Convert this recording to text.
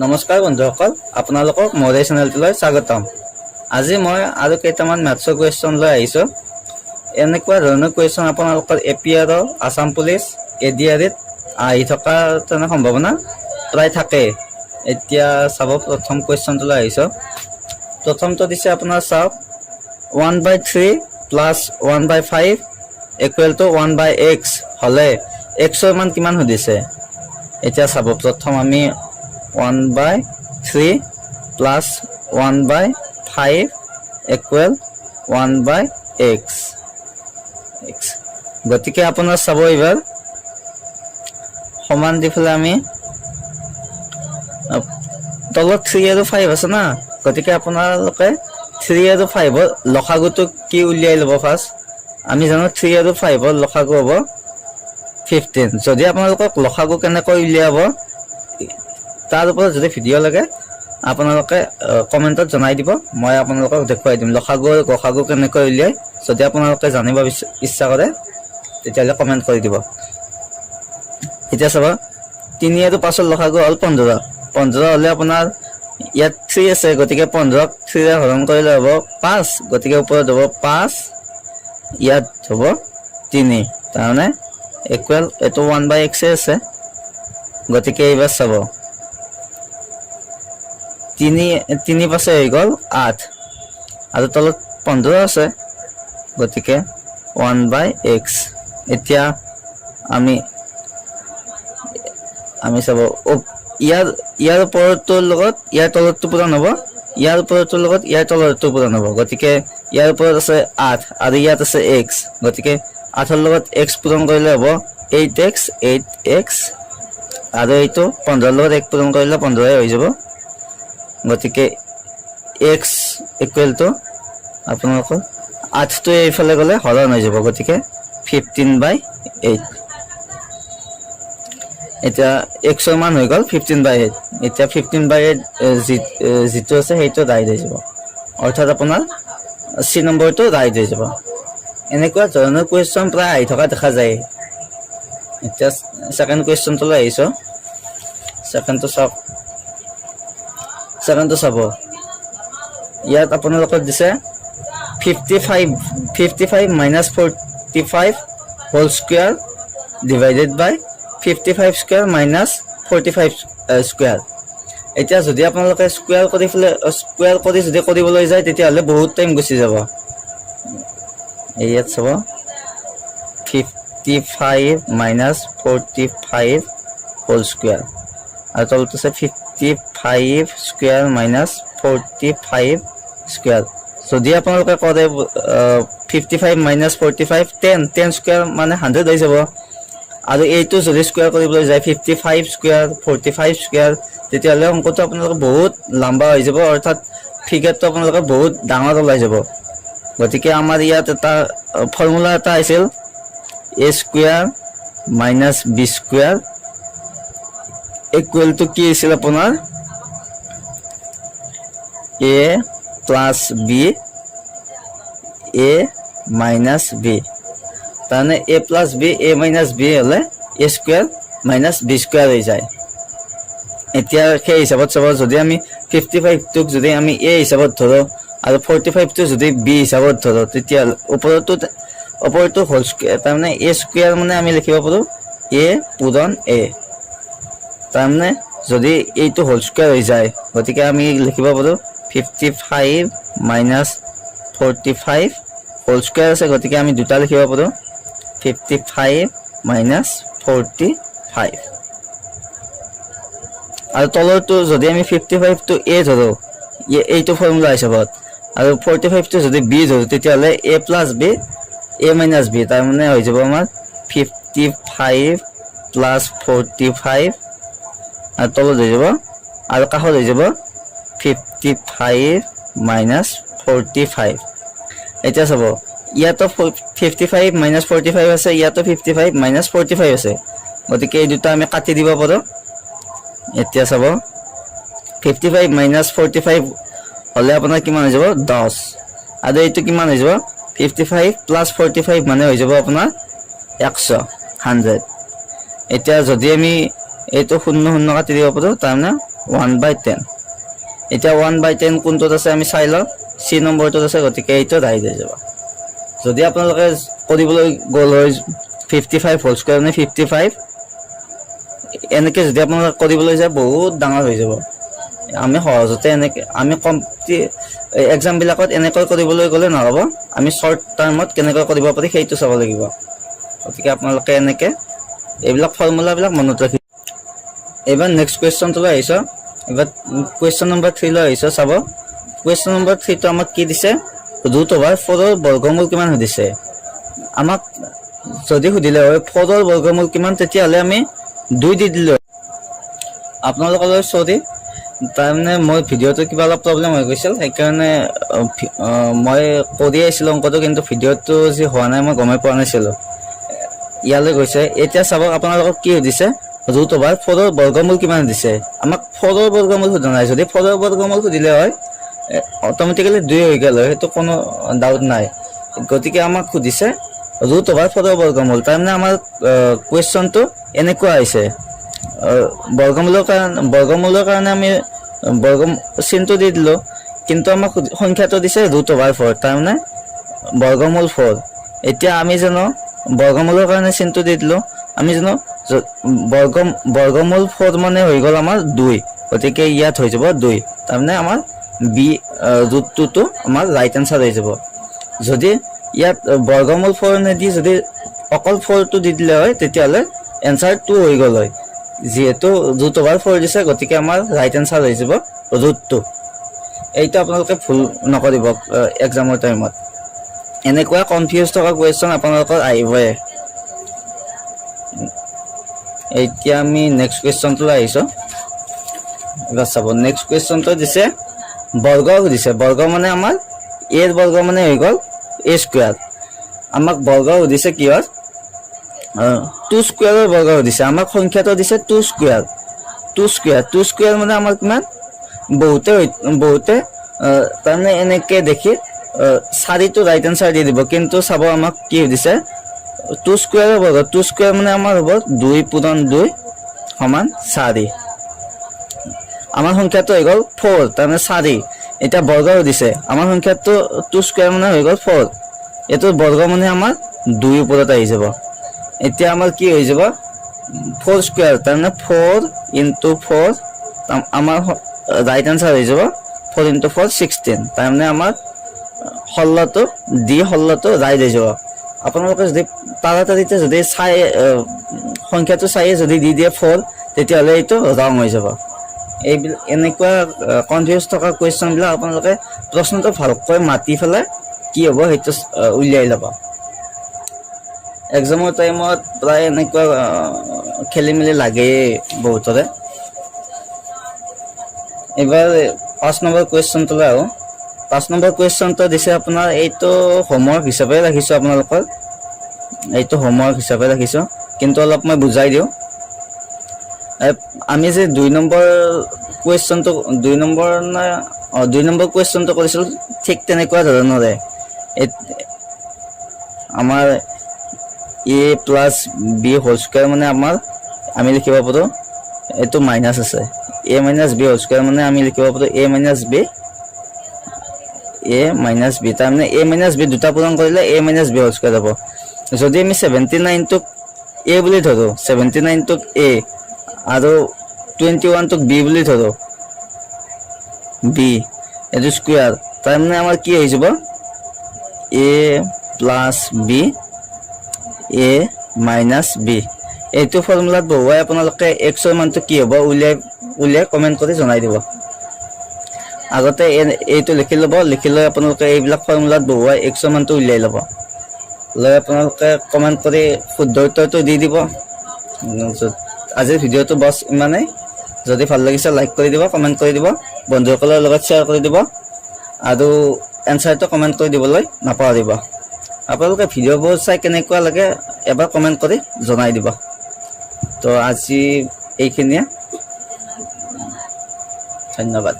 নমস্কাৰ বন্ধুসকল, আপোনালোকক মোৰ এই চেনেলটোলৈ স্বাগতম। আজি মই আৰু কেইটামান মেথছৰ কুৱেশ্যন লৈ আহিছোঁ। এনেকুৱা ধৰণৰ কুৱেশ্যন আপোনালোকৰ APR, আছাম পুলিচ, ADR-ত আহি থকাৰ তেনে সম্ভাৱনা প্ৰায় থাকে। এতিয়া চাব, প্ৰথম কুৱেশ্যনটো লৈ আহিছোঁ। প্ৰথমটো দিছে আপোনাৰ চাওক, 1/3 প্লাছ 1/5 ইকুৱেল টু 1/x হ'লে xৰ মান কিমান সুধিছে। এতিয়া চাব, প্ৰথম আমি 1/3 plus 1/5 equal 1/x. গতিকে আপোনাৰ চাব, এইবাৰ সমান দি পেলাই আমি তলত 3 আৰু 5 আছে না, গতিকে আপোনালোকে 3 আৰু 5ৰ লসাগুটো কি উলিয়াই ল'ব। ফাৰ্ষ্ট আমি জানো 3 আৰু 5ৰ লসাগু হ'ব 15। যদি আপোনালোকক লসাগু কেনেকৈ উলিয়াব তাৰ ওপৰত যদি ভিডিঅ' লাগে আপোনালোকে কমেণ্টত জনাই দিব, মই আপোনালোকক দেখুৱাই দিম লসাগু আৰু গসাগু কেনেকৈ উলিয়াই। যদি আপোনালোকে জানিব ইচ্ছা কৰে তেতিয়াহ'লে কমেণ্ট কৰি দিব। এতিয়া চাব, 3 আৰু 5ৰ লসাগু হ'ল 15। 15 হ'লে আপোনাৰ ইয়াত 3 আছে, গতিকে 15ক 3ৰে হৰণ কৰিলে হ'ব 5, গতিকে ওপৰত হ'ব 5, ইয়াত হ'ব 3, তাৰমানে ইকুৱেল এইটো 1/x আছে। গতিকে এইবাৰ চাব, 3 পাছে হৈ গ'ল 8 আৰু তলত 15 আছে, গতিকে 1/x। এতিয়া আমি চাব, ইয়াৰ ওপৰটোৰ লগত ইয়াৰ তলৰটো পূৰণ হ'ব, ইয়াৰ ওপৰটোৰ লগত ইয়াৰ তলৰটো পূৰণ হ'ব। গতিকে ইয়াৰ ওপৰত আছে 8 আৰু ইয়াত আছে x, গতিকে 8ৰ লগত x পূৰণ কৰিলে হ'ব 8x আৰু এইটো 15ৰ লগত 1 পূৰণ কৰিলে 15 হৈ যাব। গতিকে x ইকুৱেল টু আপোনালোকৰ 8টো এইফালে গ'লে হৰণ হৈ যাব, গতিকে 15/8। এতিয়া xৰ মান হৈ গ'ল 15/8। এতিয়া 15/8 যিটো আছে সেইটো ৰাইট হৈ যাব, অৰ্থাৎ আপোনাৰ C নম্বৰটো ৰাইট হৈ যাব। এনেকুৱা ধৰণৰ কুৱেশ্যন প্ৰায় আহি থকা দেখা যায়। এতিয়া ছেকেণ্ড কুৱেশ্যনটোলৈ আহিছোঁ। ছেকেণ্ডটো চাব, ইয়াত আপোনালোকক দিছে 55 minus 45 whole square divided by 55 square minus 45 square. এতিয়া যদি আপোনালোকে স্কুৱেৰ কৰি যদি কৰিবলৈ যায় তেতিয়াহ'লে বহুত টাইম গুচি যাব। ইয়াত চাব, 55 minus 45 whole square আৰু তলত আছে 55 square minus 45 square. যদি আপোনালোকে কৰে 55 minus 45 10 square মানে 100 হৈ যাব। আৰু এইটো যদি স্কুৱেৰ কৰিবলৈ যায় 55 square 45 square, তেতিয়াহ'লে অংকটো আপোনালোকে বহুত লম্বা হৈ যাব, অৰ্থাৎ ফিগাৰটো আপোনালোকে বহুত ডাঙৰ ওলাই যাব। গতিকে আমাৰ ইয়াত এটা ফৰ্মুলা এটা আছিল, a square minus b square equal to কি আছিল আপোনাৰ a plus b a minus b। তাৰমানে a plus b a minus b হ'লে a square minus b square হৈ যায়। এতিয়া সেই হিচাপত চাব, যদি আমি 55টোক যদি আমি a হিচাপত ধৰোঁ আৰু 45টো যদি b হিচাপত ধৰোঁ, তেতিয়া ওপৰটো হোল স্কুৱেৰ, তাৰমানে a square মানে আমি লিখিব পাৰোঁ a পূৰণ a। তাৰমানে যদি এইটো হোল স্কুৱেৰ হৈ যায়, গতিকে আমি লিখিব পাৰোঁ 55 minus 45 হোল স্কুৱেৰ আছে, গতিকে আমি দুটা লিখিব পাৰোঁ 55 minus 45। আৰু তলৰটো যদি আমি 55টো a ধৰোঁ, এইটো ফৰ্মুলা হিচাপত, আৰু 45টো যদি b ধৰোঁ, তেতিয়াহ'লে a plus b a minus b, তাৰমানে হৈ যাব আমাৰ 55 plus 45 আৰু তলত হৈ যাব আৰু কাষত হৈ যাব 55 minus 45। এতিয়া চাব, ইয়াতো 55 minus 45 আছে, ইয়াতো 55 minus 45 আছে, গতিকে এই দুটা আমি কাটি দিব পাৰোঁ। এতিয়া চাব, 55 minus 45 হ'লে আপোনাৰ কিমান হৈ যাব 10, আৰু এইটো কিমান হৈ যাব 55 plus 45 মানে হৈ যাব আপোনাৰ 100। এতিয়া যদি আমি এইটো 0 0 কাটি দিব পাৰোঁ, তাৰমানে 1/10। এতিয়া 1/10 কোনটোত আছে আমি চাই লওঁ, চি নম্বৰটোত আছে, গতিকে এইটো ৰাইট হৈ যাব। যদি আপোনালোকে কৰিবলৈ গ'ল হয় 55 হোল স্কুৱেৰ মানে 55, এনেকৈ যদি আপোনালোকে কৰিবলৈ যায় বহুত ডাঙৰ হৈ যাব। আমি সহজতে এনেকৈ আমি এক্সামবিলাকত এনেকৈ কৰিবলৈ গ'লে নহ'ব, আমি শ্বৰ্ট টাৰ্মত কেনেকৈ কৰিব পাৰি সেইটো চাব লাগিব। গতিকে আপোনালোকে এনেকৈ এইবিলাক ফৰ্মুলাবিলাক মনত ৰাখি। এইবাৰ নেক্সট কুৱেশ্যনটোলৈ আহিছোঁ। এইবাৰ কুৱেশ্যন নম্বৰ 3 লৈ আহিছোঁ। চাব, কুৱেশ্যন নম্বৰ 3টো আমাক কি দিছে, √4ৰ বৰ্গমূল কিমান সুধিছে। আমাক যদি সুধিলে হয় 4ৰ বৰ্গমূল কিমান, তেতিয়াহ'লে আমি 2 দি দিলোঁ। আপোনালোকলৈ চৰি, তাৰমানে মোৰ ভিডিঅ'টো কিবা অলপ প্ৰব্লেম হৈ গৈছিল, সেইকাৰণে মই কৰি আহিছিলোঁ অংকটো, কিন্তু ভিডিঅ'টো যি হোৱা নাই মই গমেই পোৱা নাছিলোঁ। ইয়ালৈ গৈছে। এতিয়া চাব আপোনালোকক কি সুধিছে, √4ৰ বৰ্গমূল কিমান দিছে। আমাক 4ৰ বৰ্গমূল সোধা নাই। যদি 4ৰ বৰ্গমূল সুধিলে হয় অট'মেটিকেলি 2 হৈ গ'ল হয়, সেইটো কোনো ডাউট নাই। গতিকে আমাক সুধিছে √4ৰ বৰ্গমূল, তাৰমানে আমাৰ কুৱেশ্যনটো এনেকুৱা হৈছে, বৰ্গমূলৰ কাৰণে আমি চিনটো দি দিলোঁ, কিন্তু আমাক সংখ্যাটো দিছে √4, তাৰমানে বৰ্গমূল 4। এতিয়া আমি জানো বৰ্গমূলৰ কাৰণে চিনটো দি দিলোঁ, আমি জানো বৰ্গমূল 4 মানে হৈ গ'ল আমাৰ 2, গতিকে ইয়াত হৈ যাব 2, তাৰমানে আমাৰ বি √2টো আমাৰ ৰাইট এনচাৰ হৈ যাব। যদি ইয়াত বৰ্গমূল 4 নিদি যদি অকল 4টো দি দিলে হয়, তেতিয়াহ'লে এনচাৰ 2 হৈ গ'ল হয়। যিহেতু √4 দিছে, গতিকে আমাৰ ৰাইট এনচাৰ হৈ যাব √2। এইটো আপোনালোকে ভুল নকৰিব এক্সামৰ টাইমত। এনেকুৱা কনফিউজ থকা কুৱেশ্যন আপোনালোকৰ আহিবই। এতিয়া আমি নেক্সট কুৱেশ্যনটোলৈ আহিছোঁ। এবাৰ চাব, নেক্সট কুৱেশ্যনটো দিছে বৰ্গ সুধিছে। বৰ্গ মানে আমাৰ এৰ বৰ্গ মানে হৈ গ'ল a²। আমাক বৰ্গ সুধিছে কিহৰ, 2 স্কুৱেৰৰ বৰ্গ সুধিছে। আমাক সংখ্যাটো দিছে 2 স্কুৱেৰ। 2 স্কুৱেৰ মানে আমাৰ কিমান, বহুতে তাৰমানে এনেকৈ দেখি 4টো ৰাইট এনচাৰ দি দিব, কিন্তু চাব আমাক কি সুধিছে 2 স্কুৱেৰৰ বৰ্গ। 2 স্কুৱেৰ মানে আমাৰ হ'ব 2 × 2 = 4। আমাৰ সংখ্যাটো হৈ গ'ল 4, তাৰমানে 4। এতিয়া বৰ্গ সুধিছে, আমাৰ সংখ্যাটো 2 স্কুৱেৰ মানে হৈ গ'ল 4, এইটো বৰ্গ মানে আমাৰ 2 ওপৰত আহি যাব। এতিয়া আমাৰ কি হৈ যাব 4 স্কুৱেৰ, তাৰমানে 4 × 4, আমাৰ ৰাইট এনচাৰ হৈ যাব 4 × 4 16, তাৰমানে আমাৰ 16টো ৰাইট হৈ যাব। আপোনালোকে যদি তাড়াতাড়িতে যদি সংখ্যাটো চাই যদি দি দিয়ে 4, তেতিয়াহ'লে এইটো ৰং হৈ যাব। এইবিলাক এনেকুৱা কনফিউজ থকা কুৱেশ্যনবিলাক আপোনালোকে প্ৰশ্নটো ভালকৈ মাতি পেলাই কি হ'ব সেইটো উলিয়াই ল'ব। এক্সামৰ টাইমত প্ৰায় এনেকুৱা খেলি মেলি লাগেই বহুতৰে। এইবাৰ 5 নম্বৰ কুৱেশ্যনটোলৈ আহোঁ। 5 নম্বৰ কুৱেশ্যনটো দিছে আপোনাৰ, এইটো হোমৱৰ্ক হিচাপে ৰাখিছোঁ আপোনালোকৰ, এইটো হোমৱৰ্ক হিচাপে ৰাখিছোঁ, কিন্তু অলপ মই বুজাই দিওঁ। আমি যে 2 নম্বৰ কুৱেশ্যনটো 2 নম্বৰ কুৱেশ্যনটো কৰিছিলোঁ, ঠিক তেনেকুৱা ধৰণৰে আমাৰ a + b হোল স্কুৱেৰ মানে আমি লিখিব পাৰোঁ, এইটো মাইনাছ আছে, a - b হোল স্কুৱেৰ মানে আমি লিখিব পাৰোঁ a - b, তাৰমানে a - b দুটা পূৰণ কৰিলে a - b হোল স্কুৱেৰ হ'ব। যদি আমি 79টোক a বুলি ধৰোঁ, 79টোক a আৰু 21টোক b বুলি ধৰোঁ, b এইটো স্কুৱেৰ, তাৰমানে আমাৰ কি হৈ যাব a + b a - b। এইটো ফৰ্মুলাত বহুৱাই আপোনালোকে xৰ মানটো কি হ'ব উলিয়াই কমেণ্ট কৰি জনাই দিব। আগতে এইটো লিখি ল'ব, লিখি লৈ আপোনালোকে এইবিলাক ফৰ্মুলাত বহুৱাই xৰ মানটো উলিয়াই ল'ব, লৈ আপোনালোকে কমেণ্ট কৰি শুদ্ধ উত্তৰটো দি দিব। আজিৰ ভিডিঅ'টো বছ ইমানেই। যদি ভাল লাগিছে লাইক কৰি দিব, কমেণ্ট কৰি দিব, বন্ধুসকলৰ লগত শ্বেয়াৰ কৰি দিব, আৰু এনচাৰটো কমেণ্ট কৰি দিবলৈ নাপাহৰিব। আপোনালোকে ভিডিঅ'বোৰ চাই কেনেকুৱা লাগে এবাৰ কমেণ্ট কৰি জনাই দিব। তো আজি এইখিনিয়ে, ধন্যবাদ।